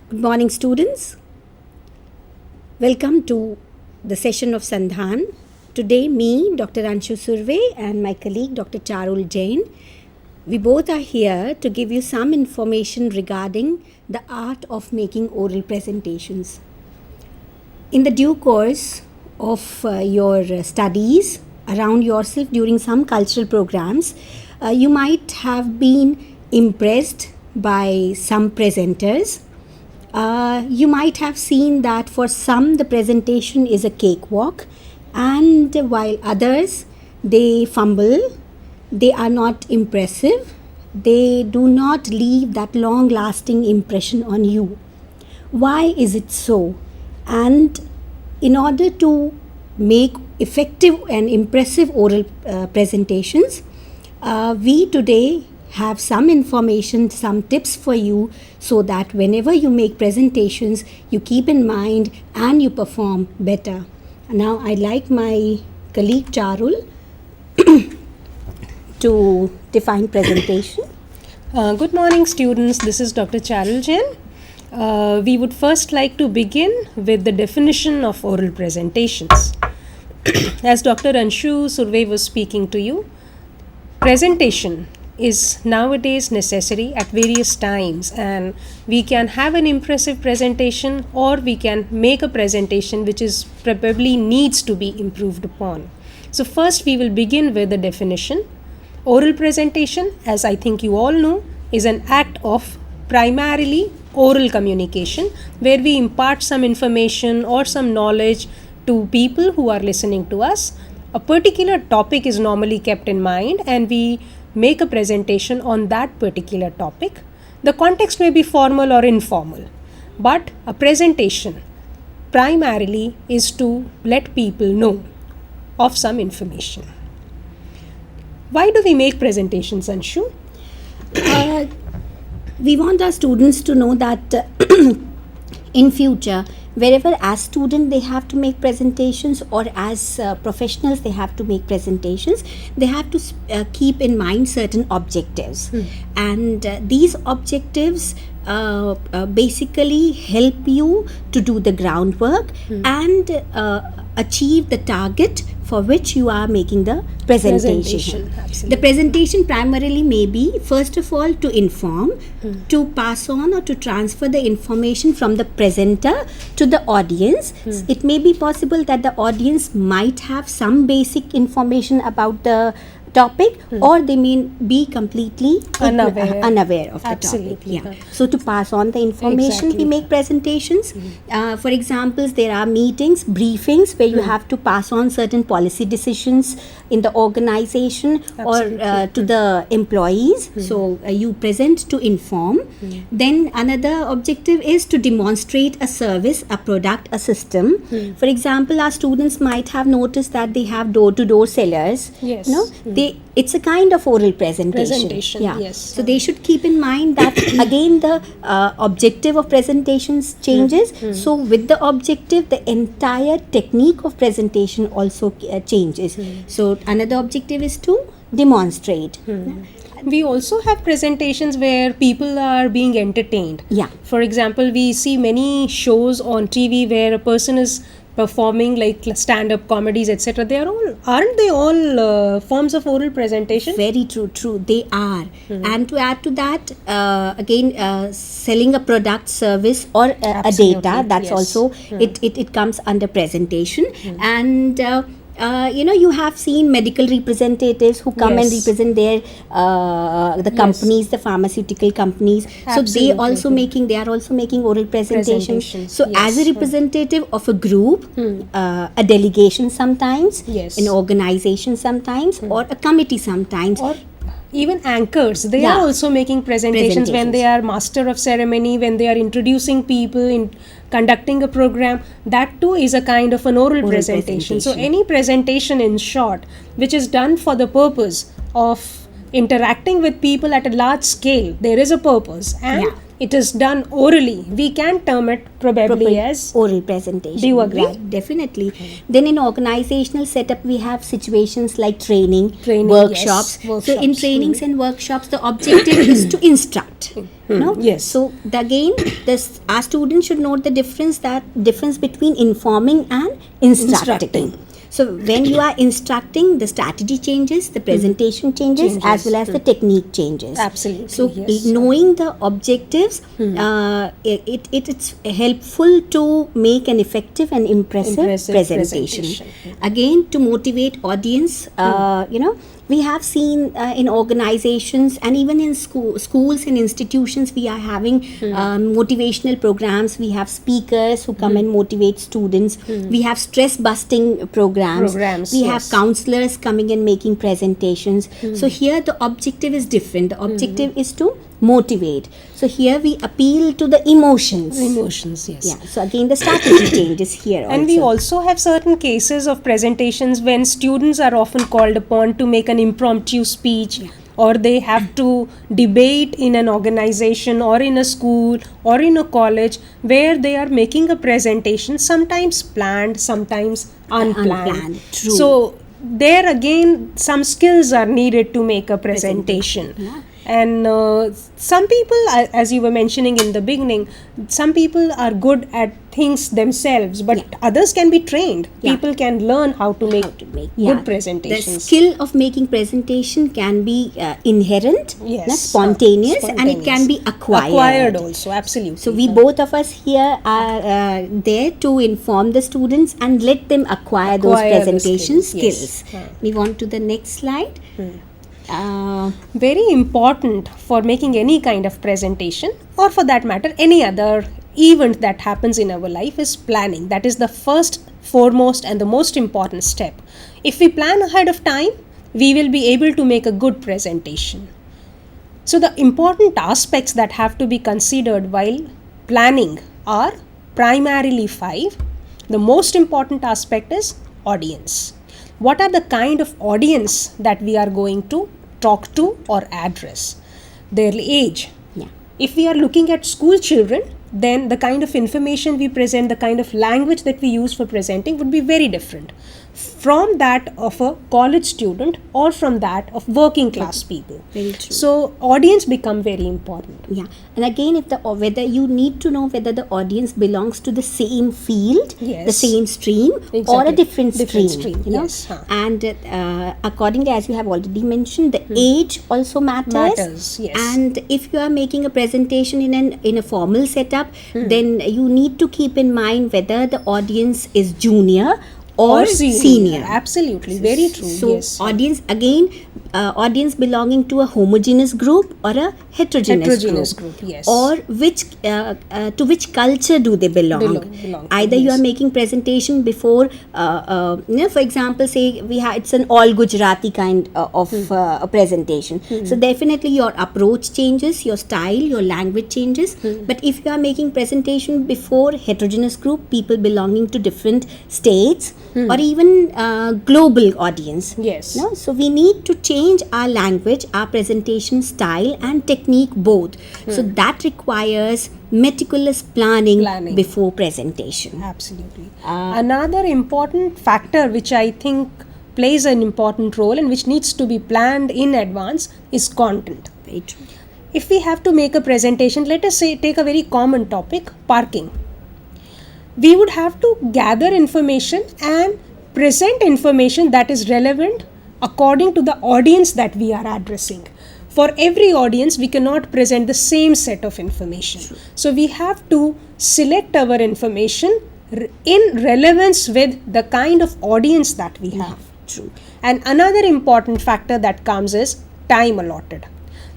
Good morning, students. Welcome to the session of Sandhan. Today, me, Dr. Anshu Surve, and my colleague, Dr. Charul Jain, we both are here to give you some information regarding the art of making oral presentations. In the due course of your studies around yourself during some cultural programs, you might have been impressed by some presenters. You might have seen that for some the presentation is a cakewalk, and while others they fumble, they are not impressive, they do not leave that long lasting impression on you. Why is it so? And in order to make effective and impressive oral presentations, we today have some information, some tips for you, so that whenever you make presentations, you keep in mind and you perform better. Now, I'd like my colleague Charul to define presentation. Good morning, students. This is Dr. Charul Jain. We would first like to begin with the definition of oral presentations. As Dr. Anshu Surve was speaking to you, presentation is nowadays necessary at various times, and we can have an impressive presentation or we can make a presentation which is probably needs to be improved upon. So first we will begin with the definition. Oral presentation, as I think you all know, is an act of primarily oral communication where we impart some information or some knowledge to people who are listening to us. A particular topic is normally kept in mind and we make a presentation on that particular topic. The context may be formal or informal, but a presentation primarily is to let people know of some information. Why do we make presentations, Anshu? We want our students to know that in future, wherever as student they have to make presentations, or as professionals they have to make presentations, they have to keep in mind certain objectives. And these objectives basically help you to do the groundwork and achieve the target for which you are making the presentation. The presentation primarily may be, first of all, to inform, to pass on or to transfer the information from the presenter to the audience. It may be possible that the audience might have some basic information about the topic, or they may be completely unaware of the topic. Yeah. So to pass on the information, we make presentations. For examples, there are meetings, briefings, where you have to pass on certain policy decisions in the organization or to the employees. So you present to inform. Then another objective is to demonstrate a service, a product, a system. For example, our students might have noticed that they have door-to-door sellers. Yes. It's a kind of oral presentation. Yes. So they should keep in mind that again the objective of presentations changes. So with the objective, the entire technique of presentation also changes. So another objective is to demonstrate. We also have presentations where people are being entertained. Yeah. For example, we see many shows on TV where a person is performing like stand-up comedies, etc. Aren't they all forms of oral presentation? Very true. They are. And to add to that, again, selling a product, service, or a data, that's also, it comes under presentation. And you have seen medical representatives who come and represent their the companies, the pharmaceutical companies. So they are also making oral presentations. So as a representative of a group, a delegation sometimes, an organization sometimes, or a committee sometimes. Or even anchors, they are also making presentations when they are master of ceremony, when they are introducing people, in conducting a program. That too is a kind of an oral presentation. So any presentation, in short, which is done for the purpose of interacting with people at a large scale, there is a purpose, and it is done orally, we can term it probably as oral presentation. Do you agree? Yeah, definitely. Then in organizational setup, we have situations like training, Training, workshops. yes, So in workshops. trainings and workshops, the objective is to instruct. No? Yes. So again, our students should note the difference between informing and instructing. So when you are instructing, the strategy changes, the presentation changes, as well as the technique changes. Absolutely, So yes. knowing the objectives, it's helpful to make an effective and impressive presentation. Again, to motivate audience, we have seen in organizations and even in schools and institutions, we are having motivational programs. We have speakers who come and motivate students. We have stress busting programs. We have yes. counselors coming and making presentations. So here the objective is different. The objective is to motivate. So here we appeal to the emotions. Emotions, yes. Yeah. So again, the strategy changes here also. And we also have certain cases of presentations when students are often called upon to make an impromptu speech, or they have to debate in an organization or in a school or in a college where they are making a presentation, sometimes planned, sometimes unplanned. True. So there again, some skills are needed to make a presentation. Yeah. And some people, as you were mentioning in the beginning, some people are good at things themselves, but others can be trained. Yeah. People can learn how to make good The presentations. skill of making presentation can be inherent, Yes. spontaneous, and it can be acquired. Also, absolutely. So we both of us here are there to inform the students and let them acquire those Acquire the presentation skills, skills. yes. We want to the next slide. Very important for making any kind of presentation, or for that matter any other event that happens in our life, is planning. That is the first, foremost and the most important step. If we plan ahead of time, we will be able to make a good presentation. So the important aspects that have to be considered while planning are primarily 5. The most important aspect is audience. What are the kind of audience that we are going to talk to or address? Their age. Yeah. If we are looking at school children, then the kind of information we present, the kind of language that we use for presenting would be very different from that of a college student or from that of working class people. Very true. So audience become very important. Yeah, and again, whether you need to know whether the audience belongs to the same field, Yes. the same stream, or a Exactly. different Different stream. stream, yes. And accordingly, as you have already mentioned, the age also matters. Yes. And if you are making a presentation in a formal setup, then you need to keep in mind whether the audience is junior or senior. Absolutely, very true. So yes. audience belonging to a homogeneous group or a heterogeneous group. Yes. Or to which culture do they belong? Belong to, Either you yes. are making presentation before, for example, say it's an all Gujarati kind of a presentation. So definitely your approach changes, your style, your language changes. But if you are making presentation before heterogeneous group, people belonging to different states, or even global audience. Yes. No? So we need to change our language, our presentation style and technique both. So that requires meticulous planning before presentation. Absolutely. Another important factor which I think plays an important role and which needs to be planned in advance is content. Very true. If we have to make a presentation, let us say take a very common topic, parking. We would have to gather information and present information that is relevant according to the audience that we are addressing. For every audience, we cannot present the same set of information. True. So we have to select our information in relevance with the kind of audience that we have. True. And another important factor that comes is time allotted.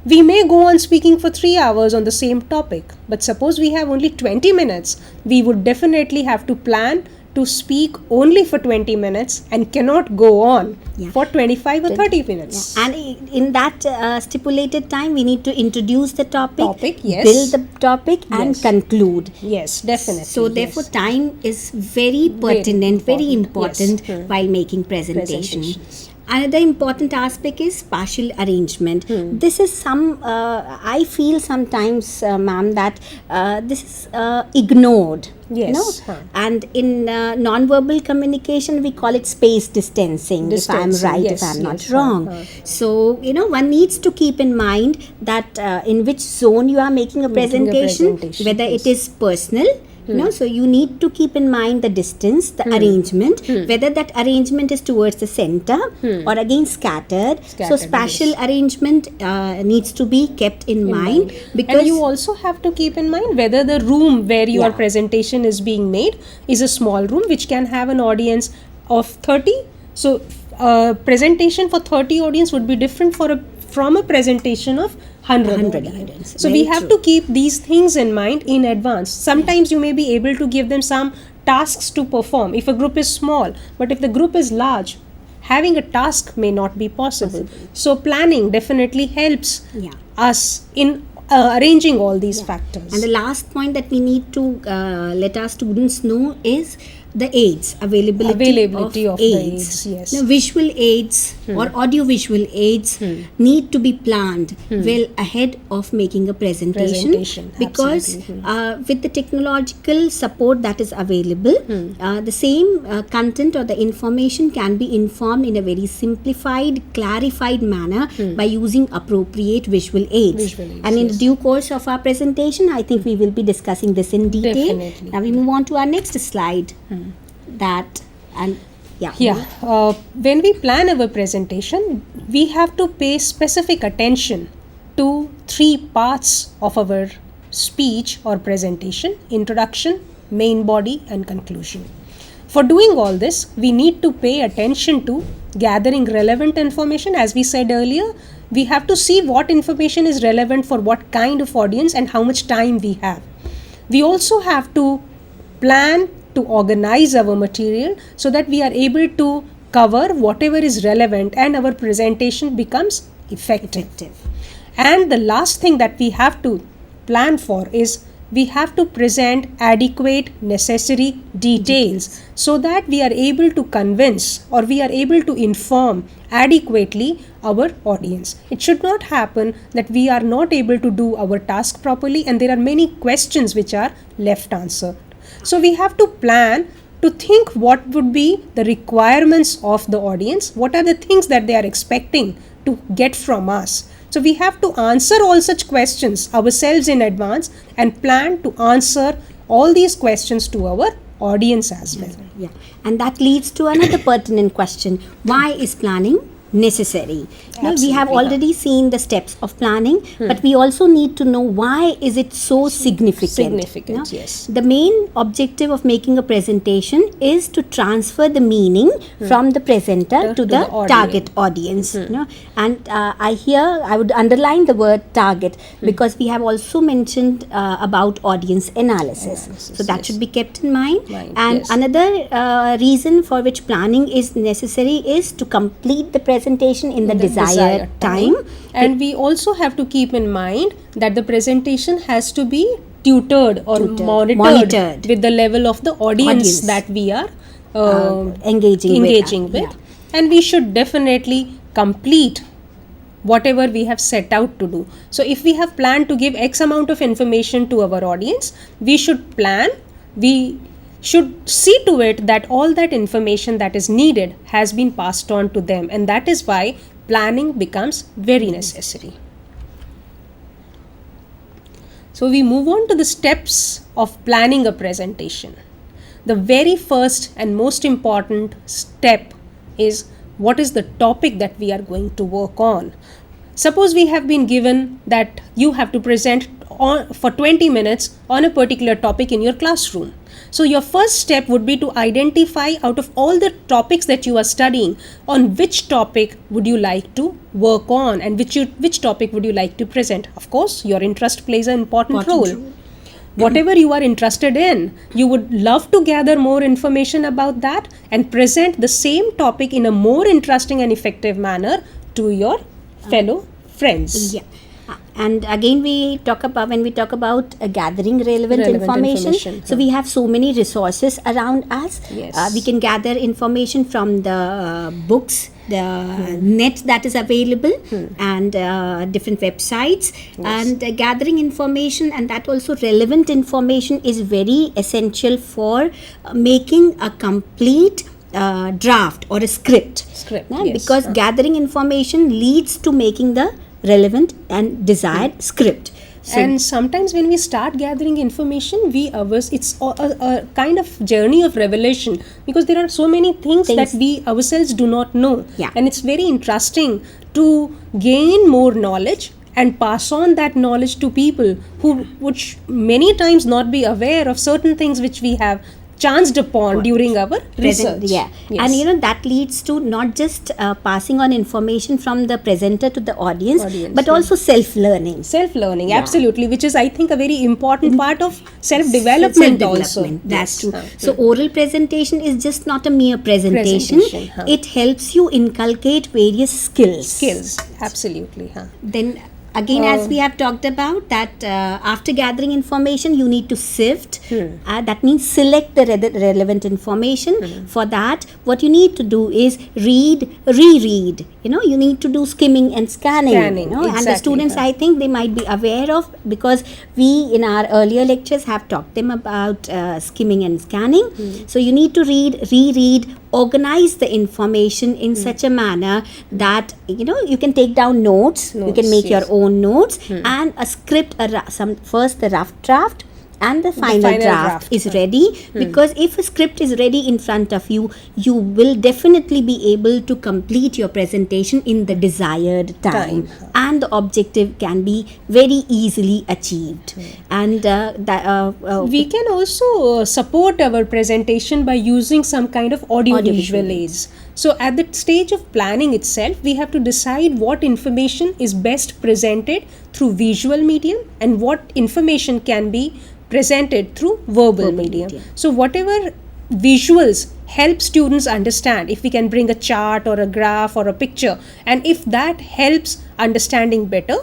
We may go on speaking for 3 hours on the same topic, but suppose we have only 20 minutes, we would definitely have to plan to speak only for 20 minutes and cannot go on for 25 or 30 minutes. And in that stipulated time, we need to introduce the topic, yes. build the topic, and Yes. conclude. Yes, definitely. So therefore, yes. time is very pertinent, very important Yes. while making presentation. Presentations. Another important aspect is spatial arrangement. This is I feel sometimes, ma'am, that this is ignored. Yes. And in non-verbal communication, we call it space distancing. If I'm right, Yes, if I'm not yes, wrong. So, one needs to keep in mind that in which zone you are making a presentation, whether yes. it is personal. So you need to keep in mind the distance, the arrangement, whether that arrangement is towards the center or again scattered. So Scattered, spatial arrangement needs to be kept in mind, because and you also have to keep in mind whether the room where your Yeah. presentation is being made is a small room which can have an audience of 30. So presentation for 30 audience would be different from a presentation of 100 audience. So we Very have true. to keep these things in mind in advance. Sometimes you may be able to give them some tasks to perform if a group is small, but if the group is large, having a task may not be possible. So planning definitely helps Yeah. us in arranging all these factors. And the last point that we need to let our students know is the aids, availability of the aids. aids, yes. Visual aids or audio-visual aids need to be planned well ahead of making a presentation, because with the technological support that is available, the same content or the information can be informed in a very simplified, clarified manner by using appropriate visual aids. Visual aids, And in yes. due course of our presentation, I think we will be discussing this in detail. Definitely. Now we move on to our next slide. When we plan our presentation, we have to pay specific attention to 3 parts of our speech or presentation: introduction, main body, and conclusion. For doing all this, we need to pay attention to gathering relevant information. As we said earlier, we have to see what information is relevant for what kind of audience and how much time we have. We also have to plan to organize our material so that we are able to cover whatever is relevant and our presentation becomes effective. And the last thing that we have to plan for is we have to present adequate necessary details so that we are able to convince or we are able to inform adequately our audience. It should not happen that we are not able to do our task properly and there are many questions which are left unanswered. So we have to plan to think what would be the requirements of the audience, what are the things that they are expecting to get from us. So we have to answer all such questions ourselves in advance and plan to answer all these questions to our audience as well. Yeah, and that leads to another pertinent question: why is planning necessary? We have already seen the steps of planning, but we also need to know why is it so significant. Yes. The main objective of making a presentation is to transfer the meaning from the presenter to the target audience. And I would underline the word target because we have also mentioned about audience analysis. So that should be kept in mind. And another reason for which planning is necessary is to complete the presentation in the desired time. And we also have to keep in mind that the presentation has to be tutored or monitored with the level of the audience that we are engaging with. Yeah. And we should definitely complete whatever we have set out to do. So if we have planned to give X amount of information to our audience, we should should see to it that all that information that is needed has been passed on to them, and that is why planning becomes very necessary. So we move on to the steps of planning a presentation. The very first and most important step is what is the topic that we are going to work on. Suppose we have been given that you have to present for 20 minutes on a particular topic in your classroom. So your first step would be to identify out of all the topics that you are studying, on which topic would you like to work on and which topic would you like to present. Of course, your interest plays an important role. Whatever you are interested in, you would love to gather more information about that and present the same topic in a more interesting and effective manner to your fellow friends. Yeah. And again, when we talk about gathering relevant information, so we have so many resources around us. Yes. We can gather information from the books, the net that is available, and different websites, and gathering information, and that also relevant information is very essential for making a complete draft or a script. Yes. Because gathering information leads to making the relevant and desired script. So And sometimes when we start gathering information, it's a kind of journey of revelation, because there are so many things that we ourselves do not know. Yeah. And it's very interesting to gain more knowledge and pass on that knowledge to people who would many times not be aware of certain things which we have chanced upon during our research. Yeah. Yes. And that leads to not just passing on information from the presenter to the audience, but also self-learning. Self-learning, absolutely, which is, I think, a very important part of self-development also. That's Yes. true. So oral presentation is just not a mere presentation. It helps you inculcate various skills. Absolutely. Then again, as we have talked about, that after gathering information, you need to sift. That means select the relevant information. For that, what you need to do is read, reread. You need to do skimming and scanning. And the exactly, students, I think, they might be aware of, because we in our earlier lectures have talked them about skimming and scanning. So you need to read, reread, organize the information in such a manner that you can take down notes, you can make your own notes, and a script, first the rough draft and the final draft is ready. Because if a script is ready in front of you, you will definitely be able to complete your presentation in the desired time, and the objective can be very easily achieved. And we can also support our presentation by using some kind of audio visual aids. So at the stage of planning itself, we have to decide what information is best presented through visual medium and what information can be presented through verbal medium. So whatever visuals help students understand, if we can bring a chart or a graph or a picture, and if that helps understanding better,